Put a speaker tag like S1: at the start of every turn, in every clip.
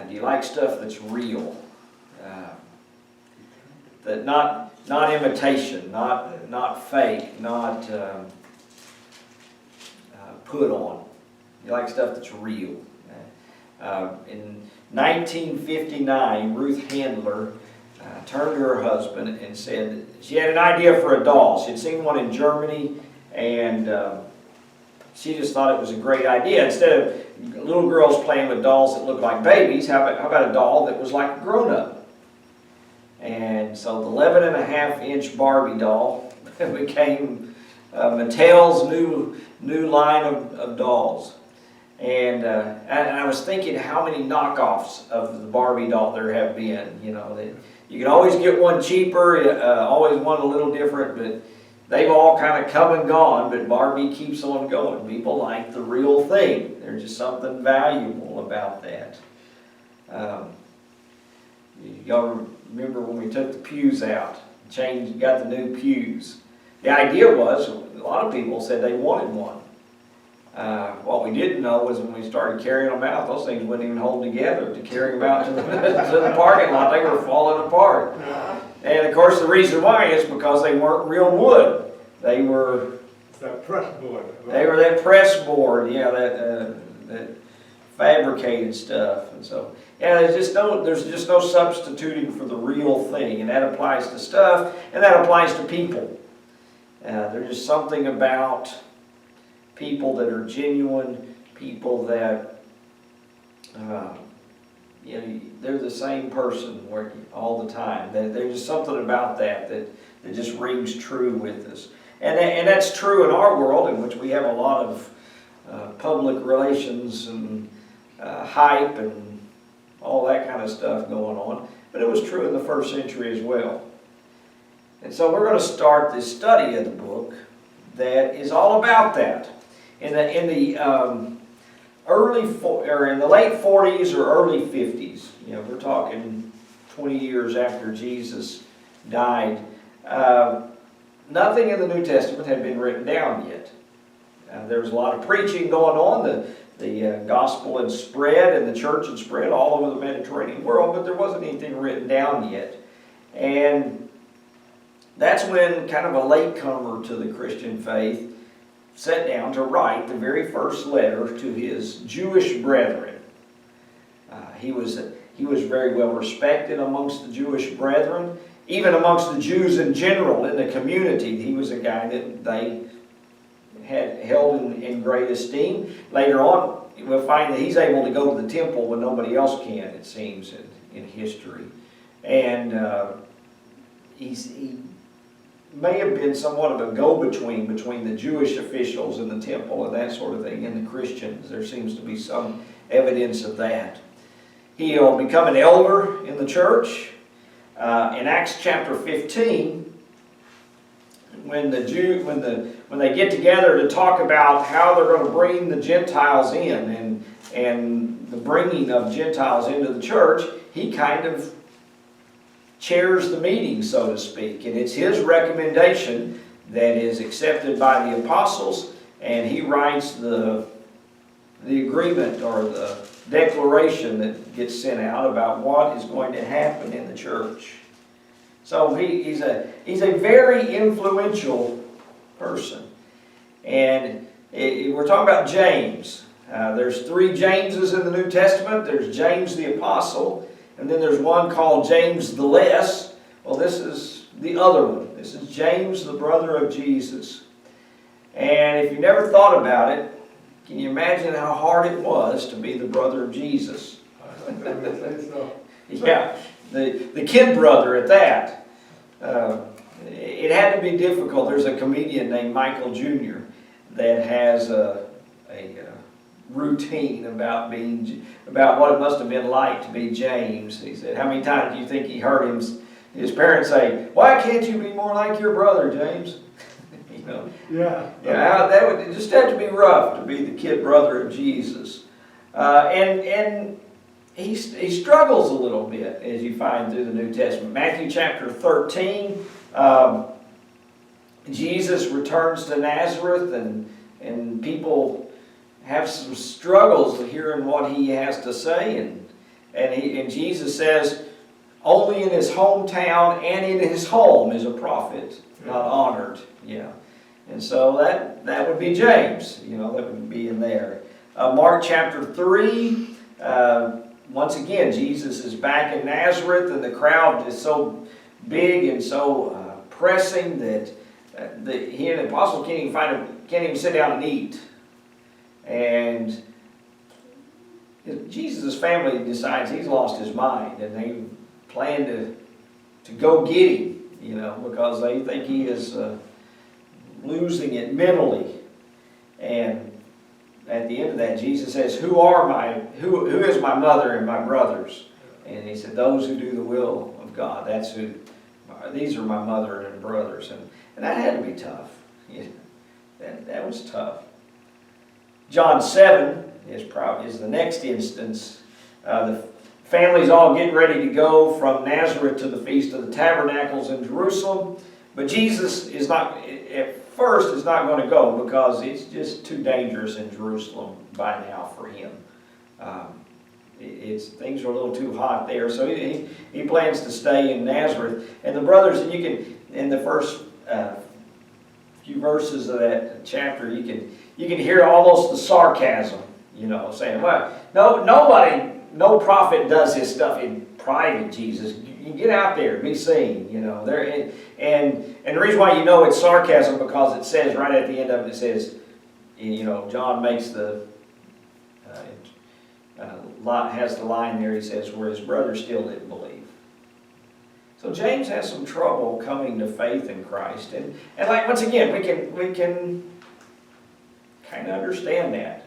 S1: Do you like stuff that's real? That not imitation, not fake, not put on. You like stuff that's real. In 1959, Ruth Handler turned to her husband and said she had an idea for a doll. She'd seen one in Germany, and she just thought it was a great idea. Instead of little girls playing with dolls that looked like babies, how about a doll that was like a grown-up? And so the 11.5-inch Barbie doll became Mattel's new line of dolls. And I was thinking how many knockoffs of the Barbie doll there have been. You know, that you can always get one cheaper, always one a little different, but they've all kind of come and gone, but Barbie keeps on going. People like the real thing. There's just something valuable about that. Y'all remember when we took the pews out, got the new pews. The idea was, a lot of people said they wanted one. What we didn't know was when we started carrying them out, those things wouldn't even hold together to carry them out to the parking lot. They were falling apart. And of course the reason why is because they weren't real wood. They were...
S2: It's that press board.
S1: They were that press board, yeah, that fabricated stuff. And so, yeah, there's just no substituting for the real thing. And that applies to stuff, and that applies to people. There's just something about people that are genuine, people that, they're the same person all the time. There's just something about that just rings true with us. And that's true in our world, in which we have a lot of public relations and hype and all that kind of stuff going on. But it was true in the first century as well. And so we're going to start this study of the book that is all about that. In the in the late 40s or early 50s, we're talking 20 years after Jesus died, nothing in the New Testament had been written down yet. There was a lot of preaching going on. The gospel had spread and the church had spread all over the Mediterranean world, but there wasn't anything written down yet. And that's when kind of a latecomer to the Christian faith sat down to write the very first letter to his Jewish brethren. He was very well respected amongst the Jewish brethren, even amongst the Jews in general in the community. He was a guy that they had held in great esteem. Later on, we'll find that he's able to go to the temple when nobody else can, it seems, in history. And he may have been somewhat of a go-between between the Jewish officials and the temple and that sort of thing, and the Christians. There seems to be some evidence of that. He'll become an elder in the church. In Acts chapter 15, when they get together to talk about how they're going to bring the Gentiles in and the bringing of Gentiles into the church, he kind of chairs the meeting, so to speak. And it's his recommendation that is accepted by the apostles, and he writes the agreement or the declaration that gets sent out about what is going to happen in the church. So he's a very influential person. And we're talking about James. There's 3 Jameses in the New Testament. There's James the Apostle, and then there's one called James the Less. Well, this is the other one. This is James, the brother of Jesus. And if you never thought about it, can you imagine how hard it was to be the brother of Jesus?
S2: I would say so.
S1: Yeah, the kid brother at that. It had to be difficult. There's a comedian named Michael Jr. that has a routine about what it must have been like to be James. He said, how many times do you think he heard his parents say, "Why can't you be more like your brother, James?"
S2: Yeah.
S1: That would just have to be rough to be the kid brother of Jesus. And he struggles a little bit, as you find through the New Testament. Matthew chapter 13, Jesus returns to Nazareth, and people have some struggles hearing what he has to say, And Jesus says, only in his hometown and in his home is a prophet not honored. Yeah. And so that would be James, that would be in there. Mark chapter 3, once again, Jesus is back in Nazareth, and the crowd is so big and so pressing that he and the apostles can't even sit down and eat. And Jesus' family decides he's lost his mind, and they plan to go get him, because they think he is losing it mentally. And at the end of that, Jesus says, who is my mother and my brothers? And he said, those who do the will of God. These are my mother and brothers. And that had to be tough. That was tough. John 7 is the next instance. The family's all getting ready to go from Nazareth to the Feast of the Tabernacles in Jerusalem. But Jesus is not, at first, is not going to go because it's just too dangerous in Jerusalem by now for him. Things are a little too hot there, so he plans to stay in Nazareth. And the brothers, and you can, in the first few verses of that chapter, you can hear almost the sarcasm, saying, well, no prophet does his stuff in private, Jesus. You get out there, be seen, And the reason why it's sarcasm, because it says right at the end of it, it says, John makes has the line there, he says, where his brother still didn't believe. So James has some trouble coming to faith in Christ. And like, once again, we can kind of understand that.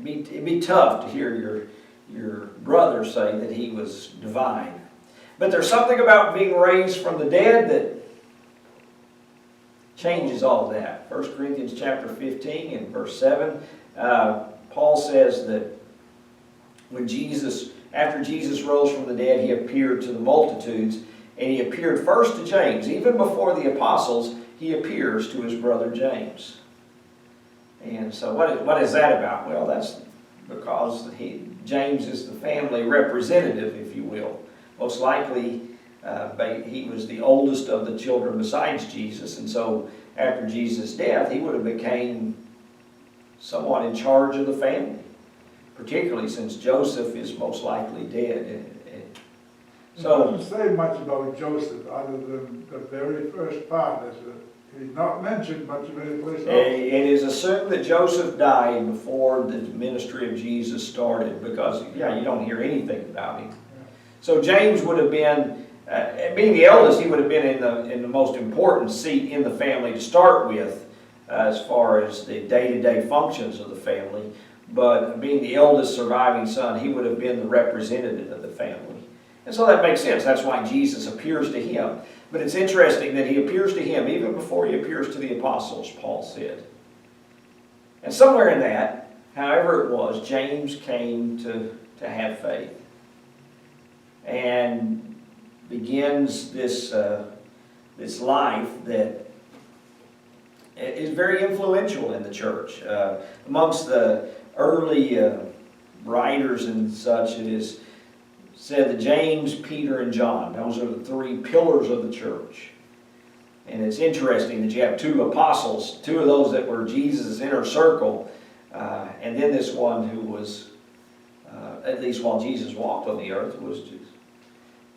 S1: It'd be tough to hear your brother say that he was divine. But there's something about being raised from the dead that changes all that. 1 Corinthians chapter 15 and verse 7, Paul says that after Jesus rose from the dead, he appeared to the multitudes, and he appeared first to James. Even before the apostles, he appears to his brother James. And so what is that about? Well, that's because James is the family representative, if you will. Most likely, he was the oldest of the children besides Jesus, and so after Jesus' death, he would have became somewhat in charge of the family, particularly since Joseph is most likely dead.
S2: So, it doesn't say much about Joseph other than the very first part. He's not mentioned much of any place else.
S1: It is assumed that Joseph died before the ministry of Jesus started, because, you don't hear anything about him. Yeah. So James would have been, being the eldest, he would have been in the most important seat in the family to start with, as far as the day-to-day functions of the family. But being the eldest surviving son, he would have been the representative of the family. And so that makes sense. That's why Jesus appears to him. But it's interesting that he appears to him even before he appears to the apostles, Paul said. And somewhere in that, however it was, James came to have faith. And begins this life that is very influential in the church. Amongst the early writers and such, it is said that James, Peter, and John, those are the three pillars of the church. And it's interesting that you have two apostles, two of those that were Jesus' inner circle, and then this one who was, at least while Jesus walked on the earth, was just,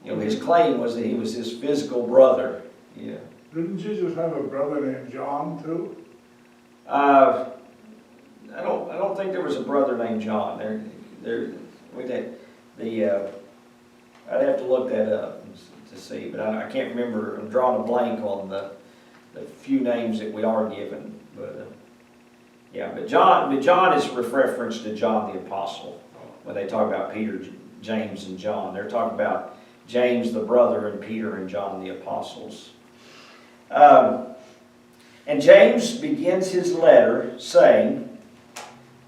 S1: his claim was that he was his physical brother. Yeah.
S2: Didn't Jesus have a brother named John too?
S1: I don't think there was a brother named John. I'd have to look that up to see, but I can't remember. I'm drawing a blank on the few names that we are given. But John is reference to John the Apostle when they talk about Peter, James, and John. They're talking about James the brother and Peter and John the apostles. And James begins his letter saying,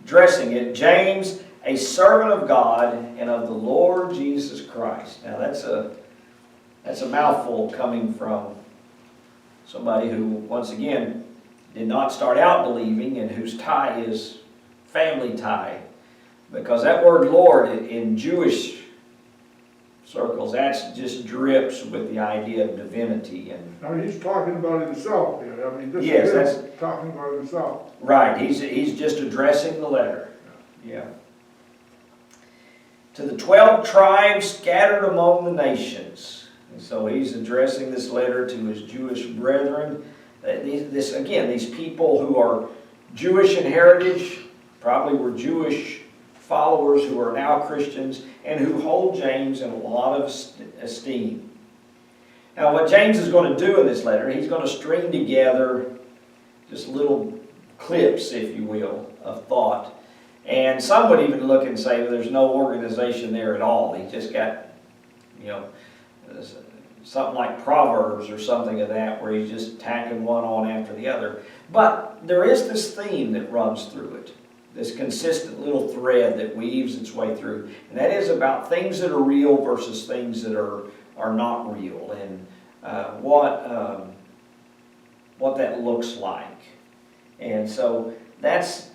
S1: addressing it, James, a servant of God and of the Lord Jesus Christ. Now that's a mouthful coming from somebody who, once again, did not start out believing and whose tie is family tie Because that word Lord in Jewish circles, that just drips with the idea of divinity. And
S2: I mean, he's talking about himself here. I mean, this
S1: Yes,
S2: is him talking about himself.
S1: right, he's just addressing the letter. Yeah. To the 12 tribes scattered among the nations. And so he's addressing this letter to his Jewish brethren. These people who are Jewish in heritage, probably were Jewish followers who are now Christians, and who hold James in a lot of esteem. Now, what James is going to do in this letter, he's going to string together just little clips, if you will, of thought. And some would even look and say, well, there's no organization there at all. He just got, something like Proverbs or something of that, where he's just tacking one on after the other. But there is this theme that runs through it, this consistent little thread that weaves its way through. And that is about things that are real versus things that are not real, and what that looks like. And so that's,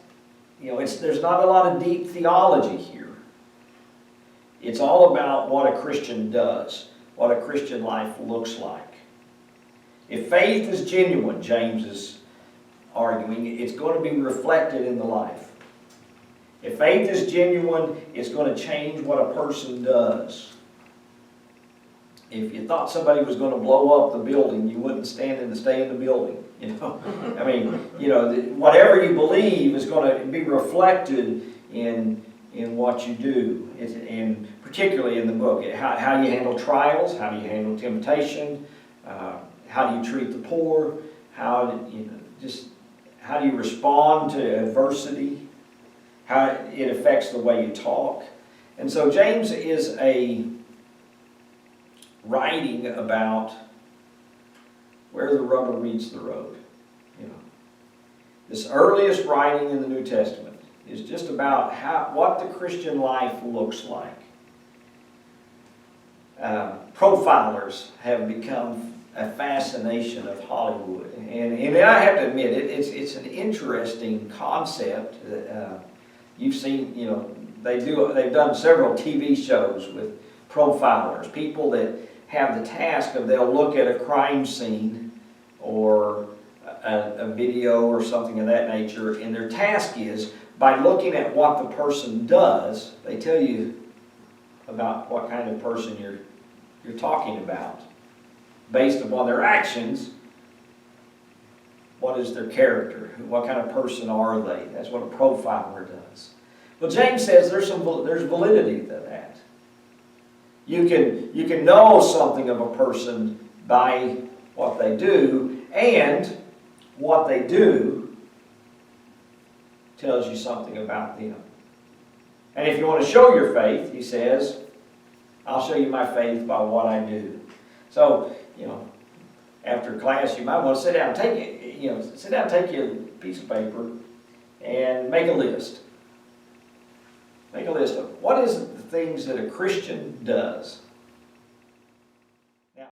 S1: there's not a lot of deep theology here. It's all about what a Christian does, what a Christian life looks like. If faith is genuine, James is arguing, it's going to be reflected in the life. If faith is genuine, it's going to change what a person does. If you thought somebody was going to blow up the building, you wouldn't stay in the building. I mean, whatever you believe is going to be reflected in what you do, and particularly in the book. How you handle trials, how do you handle temptation, how do you treat the poor, how do you respond to adversity, how it affects the way you talk. And so James is writing about where the rubber meets the road. This earliest writing in the New Testament is just about what the Christian life looks like. Profilers have become a fascination of Hollywood, and I have to admit it's an interesting concept. You've seen, they've done several TV shows with profilers, people that have the task of, they'll look at a crime scene or a video or something of that nature, and their task is, by looking at what the person does, they tell you about what kind of person you're talking about. Based upon their actions, what is their character? What kind of person are they? That's what a profiler does. Well, James says there's validity to that. You can know something of a person by what they do, and what they do tells you something about them. And if you want to show your faith, he says, I'll show you my faith by what I do. So, after class, you might want to sit down, take you a piece of paper and make a list. Make a list of what is the things that a Christian does.